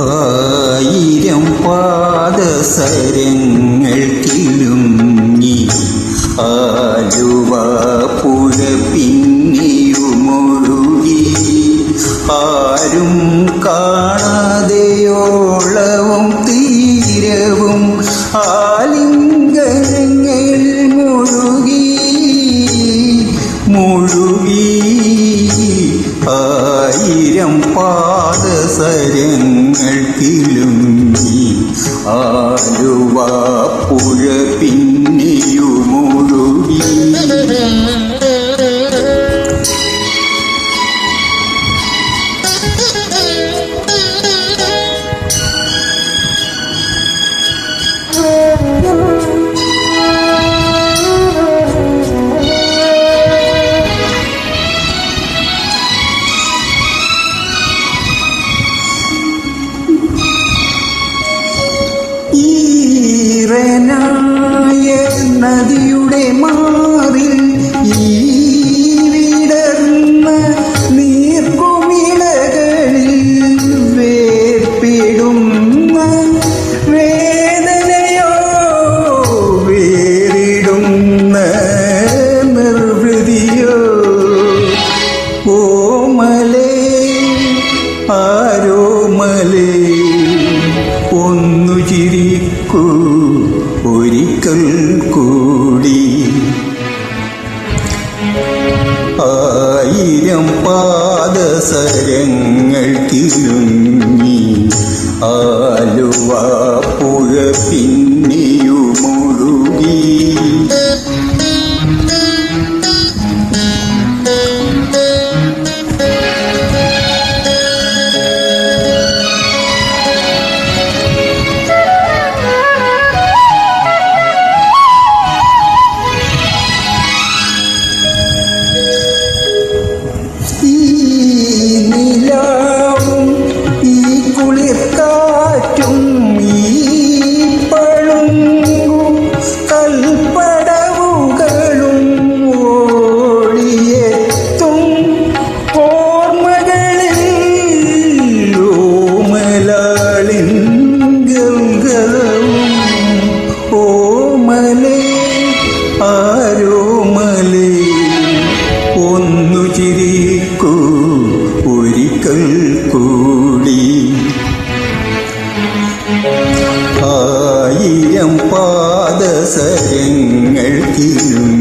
ആയിരം പാദസരങ്ങൾ കിലുങ്ങി ആലുവ പുഴ പിന്നിയുമൊഴുകി ആരും കാണാതെയോളവും തീരവും ആലിംഗനങ്ങൾ മുഴുകി ആയിരം പാദസരങ്ങൾ കിലുങ്ങി ആലുവ പുഴ പിന്നിയുമൊഴുകി ഈറനായ നദിയുടെ മാറിൽ ഈ വിടർന്ന നീർക്കുമിളകളിൽ വേർപിടുന്ന വേദനയോ വേറിടുന്ന നിർവൃതിയോ ഓമലേ ആരോമലേ ഒന്നു ചിരിക്കൂ ഒരിക്കൽ കൂടി ആയിരം പാദസരങ്ങൾ കിലുങ്ങി ആലുവ പുഴ പിന്നിയുമൊഴുകി ആരോമലേ ഒന്നു ചിരിക്കൂ ഒരിക്കൽ കൂടി ആയിരം പാദസരങ്ങൾ കിലുങ്ങി